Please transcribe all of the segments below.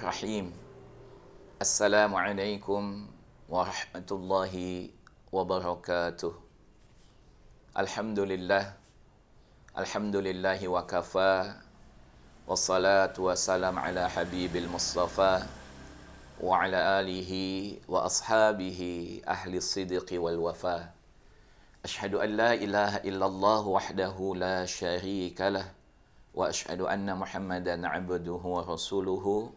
Bismillahirrahmanirrahim. Assalamualaikum warahmatullahi wabarakatuh. Alhamdulillah. Alhamdulillahi wa kafa. Wassalatu wassalam ala habibil mustafa wa ala alihi wa ashabihi ahli sidqi wal wafa. Ashhadu an la ilaha illallah wahdahu la syarika lah. Wa ashhadu anna Muhammadan abduhu wa rasuluhu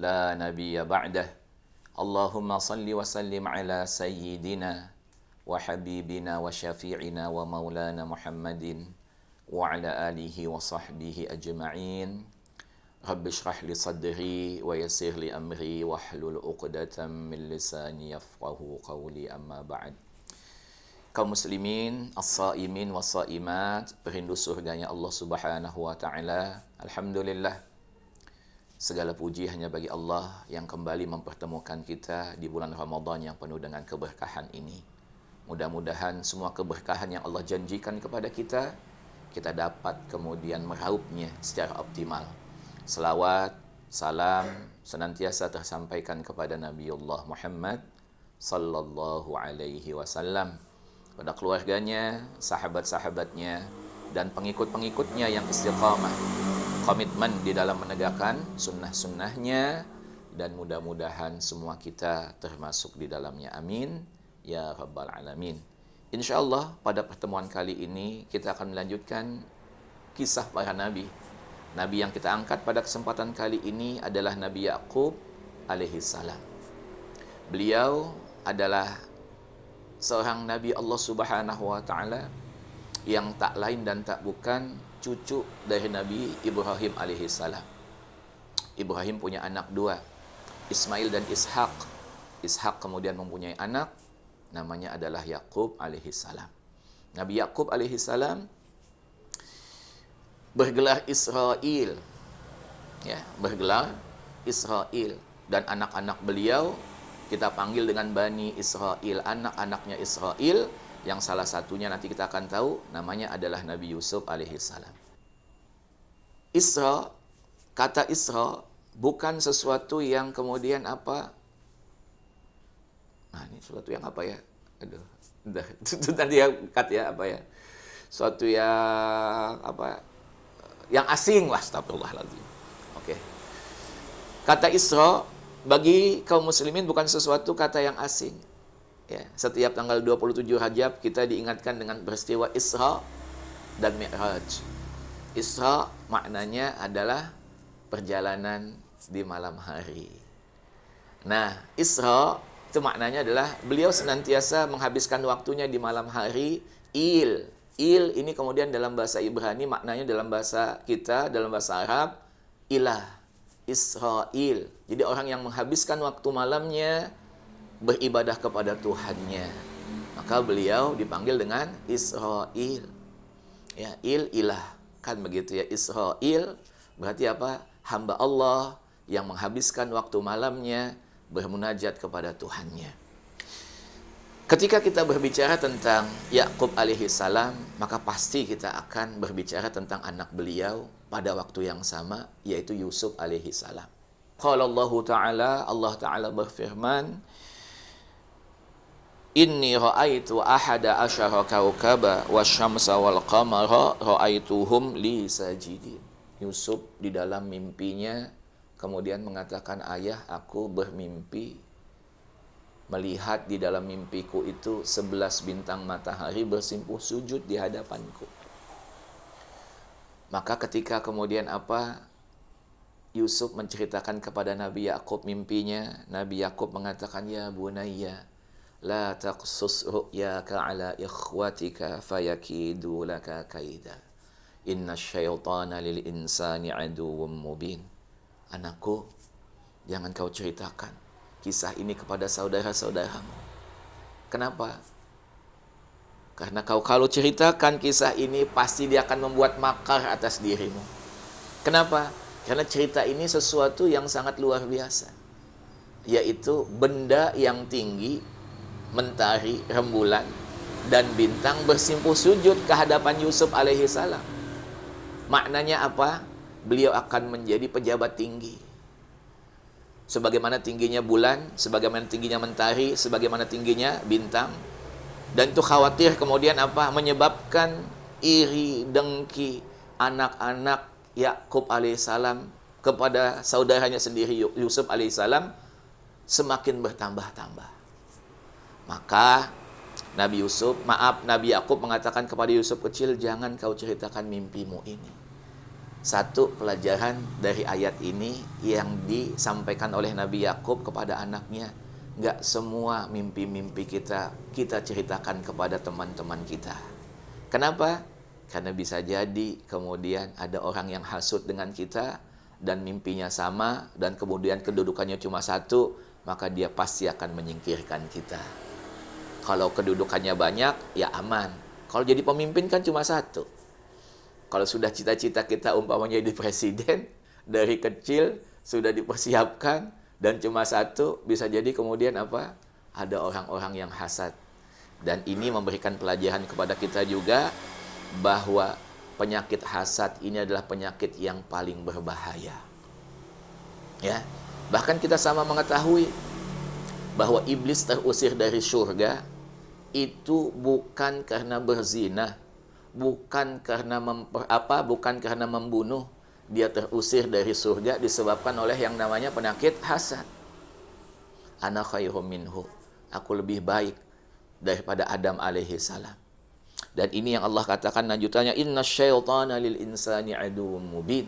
la nabiyya ba'dah. Allahumma salli wa sallim ala sayyidina wa habibina wa syafi'ina wa maulana Muhammadin wa ala alihi wa sahbihi ajma'in. Rabbi shrah li sadri wa yassir li amri wa hlul 'uqdatam min lisani yafqahu qawli, amma ba'd. Kaum muslimin, as-saimin was-saimat, perindu surganya Allah Subhanahu wa taala. Alhamdulillah. Segala puji hanya bagi Allah yang kembali mempertemukan kita di bulan Ramadan yang penuh dengan keberkahan ini. Mudah-mudahan semua keberkahan yang Allah janjikan kepada kita, kita dapat kemudian meraupnya secara optimal. Selawat, salam senantiasa tersampaikan kepada Nabiullah Muhammad sallallahu alaihi wasallam, pada keluarganya, sahabat-sahabatnya, dan pengikut-pengikutnya yang istiqamah, komitmen di dalam menegakkan sunnah-sunnahnya, dan mudah-mudahan semua kita termasuk di dalamnya. Amin ya rabbal alamin. InsyaAllah pada pertemuan kali ini kita akan melanjutkan kisah para nabi. Nabi yang kita angkat pada kesempatan kali ini adalah Nabi Ya'qub alaihi salam. Beliau adalah seorang Nabi Allah Subhanahu wa taala yang tak lain dan tak bukan cucu dari Nabi Ibrahim alaihi salam. Ibrahim punya anak dua, Ismail dan Ishak. Ishak kemudian mempunyai anak, namanya adalah Ya'qub alaihi salam. Nabi Ya'qub alaihi salam bergelar Israel. Ya, bergelar Israel, dan anak-anak beliau kita panggil dengan Bani Israel, anak-anaknya Israel, yang salah satunya nanti kita akan tahu namanya adalah Nabi Yusuf alaihi salam. Isra, kata Isra bukan sesuatu yang kemudian apa? Nah, ini sesuatu yang apa ya? Aduh, itu tadi ya kata ya apa ya? Suatu yang apa? Yang asing lah, astagfirullahaladzim. Oke. Kata Isra bagi kaum muslimin bukan sesuatu kata yang asing. Ya, setiap tanggal 27 Rajab kita diingatkan dengan peristiwa Isra dan Mi'raj. Isra maknanya adalah perjalanan di malam hari. Nah, Isra itu maknanya adalah beliau senantiasa menghabiskan waktunya di malam hari. Il ini kemudian dalam bahasa Ibrani maknanya dalam bahasa kita, dalam bahasa Arab, ilah. Israel. Jadi orang yang menghabiskan waktu malamnya beribadah kepada Tuhannya. Maka beliau dipanggil dengan Israel. Ya, ilah. Kan begitu ya, Israel berarti apa? Hamba Allah yang menghabiskan waktu malamnya bermunajat kepada Tuhannya. Ketika kita berbicara tentang Ya'qub alaihi salam, maka pasti kita akan berbicara tentang anak beliau pada waktu yang sama, yaitu Yusuf alaihi salam. Qala Allah Ta'ala berfirman, Inni ra'aitu ahada asyara kaukaba wasyamsa wal qamara ra'aituhum li sajidin. Yusuf di dalam mimpinya kemudian mengatakan, ayah, aku bermimpi melihat di dalam mimpiku itu 11 bintang matahari bersimpuh sujud di hadapanku. Maka ketika kemudian apa? Yusuf menceritakan kepada Nabi Ya'qub mimpinya, Nabi Ya'qub mengatakan, ya bunayya, la taqsus ru'yaka ala ikhwatika fayakidu laka kaida. Inna syaitana lil insani aduwwum mubin. Anakku, jangan kau ceritakan kisah ini kepada saudara-saudaramu. Kenapa? Karena kau kalau ceritakan kisah ini, pasti dia akan membuat makar atas dirimu. Kenapa? Karena cerita ini sesuatu yang sangat luar biasa. Yaitu benda yang tinggi, mentari, rembulan, dan bintang bersimpuh sujud ke hadapan Yusuf alaihi salam. Maknanya apa? Beliau akan menjadi pejabat tinggi. sebagaimana tingginya bulan, sebagaimana tingginya mentari, sebagaimana tingginya bintang. Dan itu khawatir kemudian apa? Menyebabkan iri, dengki anak-anak Yakub alaihissalam kepada saudaranya sendiri Yusuf alaihissalam semakin bertambah-tambah. Maka Nabi Yakub mengatakan kepada Yusuf kecil, jangan kau ceritakan mimpimu ini. Satu pelajaran dari ayat ini yang disampaikan oleh Nabi Yakub kepada anaknya, nggak semua mimpi-mimpi kita ceritakan kepada teman-teman kita. Kenapa? Karena bisa jadi kemudian ada orang yang hasut dengan kita dan mimpinya sama dan kemudian kedudukannya cuma satu, maka dia pasti akan menyingkirkan kita. Kalau kedudukannya banyak, ya aman. Kalau jadi pemimpin kan cuma satu. Kalau sudah cita-cita kita umpamanya jadi presiden, dari kecil sudah dipersiapkan dan cuma satu, bisa jadi kemudian apa? Ada orang-orang yang hasad. Dan ini memberikan pelajaran kepada kita juga bahwa penyakit hasad ini adalah penyakit yang paling berbahaya. Ya. Bahkan kita sama mengetahui bahwa iblis terusir dari surga itu bukan karena berzina, bukan karena membunuh. Dia terusir dari surga disebabkan oleh yang namanya penyakit hasad. Ana khairum minhu. Aku lebih baik daripada Adam alaihi salam. Dan ini yang Allah katakan lanjutannya, inna syaitana lil insani aduwwum mubin.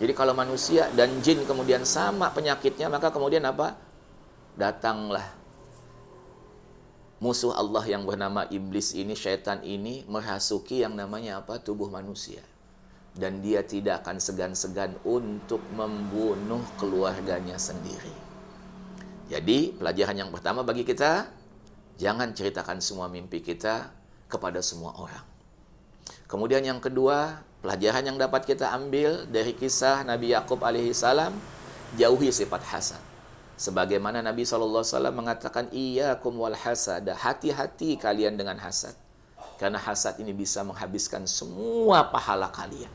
Jadi kalau manusia dan jin kemudian sama penyakitnya, maka kemudian apa? Datanglah musuh Allah yang bernama iblis ini, syaitan ini merasuki yang namanya apa? Tubuh manusia. Dan dia tidak akan segan-segan untuk membunuh keluarganya sendiri. Jadi pelajaran yang pertama bagi kita, jangan ceritakan semua mimpi kita kepada semua orang. Kemudian yang kedua, pelajaran yang dapat kita ambil dari kisah Nabi Yakub alaihi salam, jauhi sifat hasad. Sebagaimana Nabi SAW mengatakan, iyyakum wal hasada, hati-hati kalian dengan hasad. Karena hasad ini bisa menghabiskan semua pahala kalian,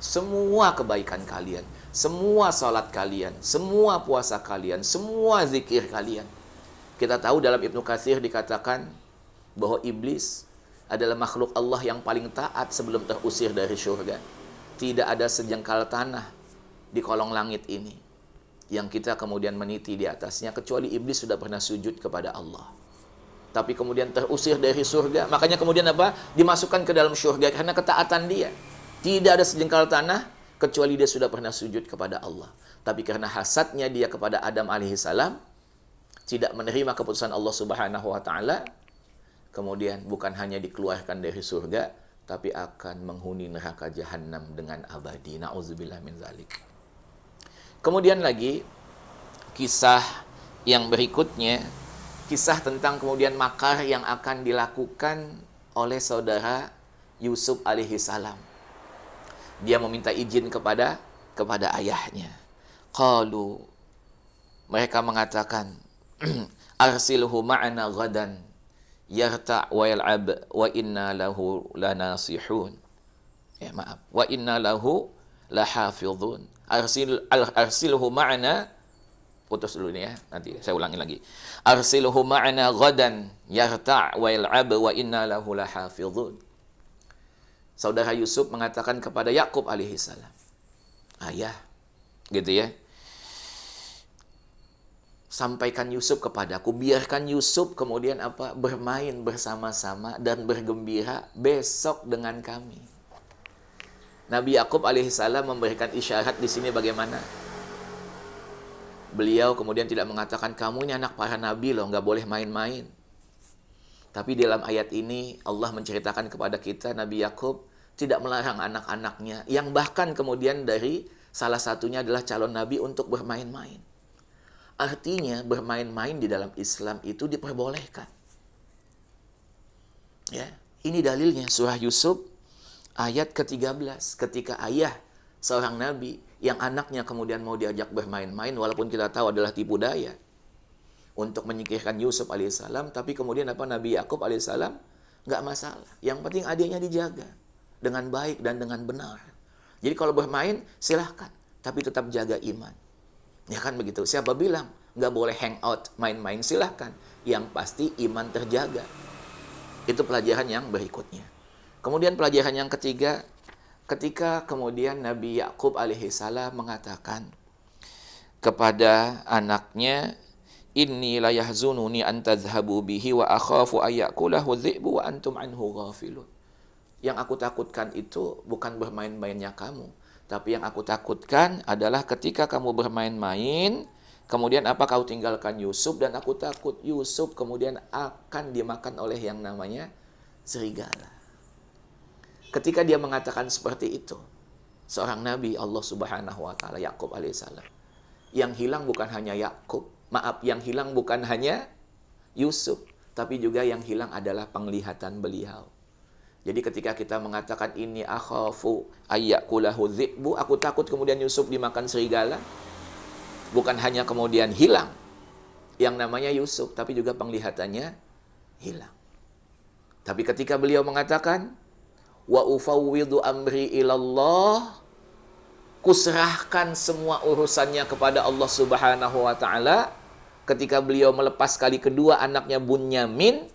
semua kebaikan kalian, semua salat kalian, semua puasa kalian, semua zikir kalian. Kita tahu dalam Ibnu Katsir dikatakan bahwa iblis adalah makhluk Allah yang paling taat sebelum terusir dari surga. Tidak ada sejengkal tanah di kolong langit ini yang kita kemudian meniti di atasnya, kecuali iblis sudah pernah sujud kepada Allah. Tapi kemudian terusir dari surga, makanya kemudian apa? Dimasukkan ke dalam surga karena ketaatan dia. Tidak ada sejengkal tanah kecuali dia sudah pernah sujud kepada Allah. Tapi karena hasadnya dia kepada Adam alaihissalam, tidak menerima keputusan Allah Subhanahu wa taala, kemudian bukan hanya dikeluarkan dari surga, tapi akan menghuni neraka jahanam dengan abadi. Na'udzubillah min zalik. Kemudian lagi, kisah yang berikutnya, kisah tentang kemudian makar yang akan dilakukan oleh saudara Yusuf alaihi salam. Dia meminta izin kepada ayahnya. Qalu, mereka mengatakan, arsilhu ma'ana ghadan yarta' wa yal'ab wa inna lahu lanasihun. Wa inna lahu lahafidhun. Arsilhu ma'ana, putus dulu ini ya, nanti saya ulangi lagi. Arsilhu ma'ana ghadan yarta' wa yal'ab wa inna lahu lahafidhun. Saudara Yusuf mengatakan kepada Yakub alaihi salam, ayah, gitu ya, sampaikan Yusuf kepadaku, biarkan Yusuf kemudian apa? Bermain bersama-sama dan bergembira besok dengan kami. Nabi Yakub alaihissalam memberikan isyarat di sini bagaimana? Beliau kemudian tidak mengatakan kamu ini anak para nabi loh, nggak boleh main-main. Tapi dalam ayat ini Allah menceritakan kepada kita Nabi Yakub tidak melarang anak-anaknya yang bahkan kemudian dari salah satunya adalah calon nabi untuk bermain-main. Artinya bermain-main di dalam Islam itu diperbolehkan. Ya, ini dalilnya surah Yusuf ayat ke-13, ketika ayah seorang nabi yang anaknya kemudian mau diajak bermain-main, walaupun kita tahu adalah tipu daya untuk menyingkirkan Yusuf alaihissalam, tapi kemudian apa? Nabi Yakub alaihissalam nggak masalah. Yang penting adiknya dijaga dengan baik dan dengan benar. Jadi kalau bermain silahkan, tapi tetap jaga iman. Ya kan begitu. Siapa bilang nggak boleh hangout, main-main? Silahkan. Yang pasti iman terjaga. Itu pelajaran yang berikutnya. Kemudian pelajaran yang ketiga, ketika kemudian Nabi Yakub alaihissalam mengatakan kepada anaknya, inni la yahzununi an tadhhabu bihi wa akhafu ayyakulahu dhi'bu wa antum anhu ghafilun. Yang aku takutkan itu bukan bermain-mainnya kamu, tapi yang aku takutkan adalah ketika kamu bermain-main, kemudian apa kau tinggalkan Yusuf, dan aku takut Yusuf kemudian akan dimakan oleh yang namanya serigala. Ketika dia mengatakan seperti itu, seorang nabi Allah Subhanahu wa taala, Yakub alaihissalam, yang hilang bukan hanya Yakub, yang hilang bukan hanya Yusuf, tapi juga yang hilang adalah penglihatan beliau. Jadi ketika kita mengatakan ini akhafu ayyakulahu dhi'bu, aku takut kemudian Yusuf dimakan serigala, bukan hanya kemudian hilang yang namanya Yusuf, tapi juga penglihatannya hilang. Tapi ketika beliau mengatakan wa ufawwidu amri ilallah, kuserahkan semua urusannya kepada Allah Subhanahu wa taala, ketika beliau melepas kali kedua anaknya Bunyamin,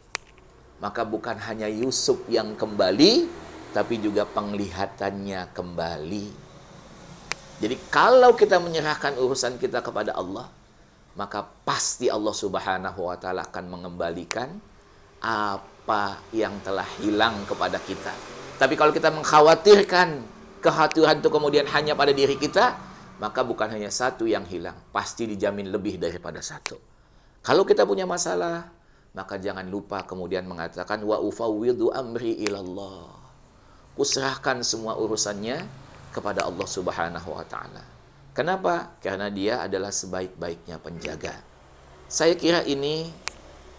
maka bukan hanya Yusuf yang kembali, tapi juga penglihatannya kembali. Jadi kalau kita menyerahkan urusan kita kepada Allah, maka pasti Allah Subhanahu wa taala akan mengembalikan apa yang telah hilang kepada kita. Tapi kalau kita mengkhawatirkan kekhawatiran itu kemudian hanya pada diri kita, maka bukan hanya satu yang hilang, pasti dijamin lebih daripada satu. Kalau kita punya masalah, maka jangan lupa kemudian mengatakan wa ufawwidu amri ilallah. Kuserahkan semua urusannya kepada Allah Subhanahu wa taala. Kenapa? Karena dia adalah sebaik-baiknya penjaga. Saya kira ini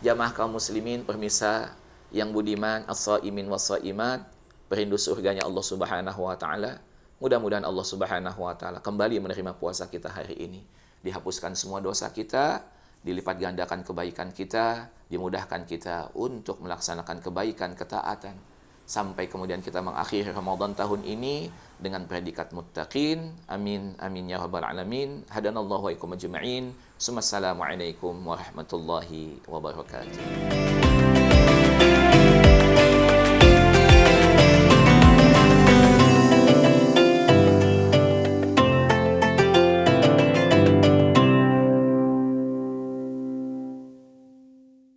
jamaah kaum muslimin, permisa yang budiman, as-shaimin was-shaimat, perindu surganya Allah Subhanahu wa taala. Mudah-mudahan Allah Subhanahu wa taala kembali menerima puasa kita hari ini. Dihapuskan semua dosa kita, dilipat gandakan kebaikan kita, dimudahkan kita untuk melaksanakan kebaikan, ketaatan, sampai kemudian kita mengakhiri Ramadan tahun ini dengan predikat muttaqin. Amin amin ya rabbal alamin. Hadanallahu wa iyyakum ajma'in. Assalamualaikum warahmatullahi wabarakatuh.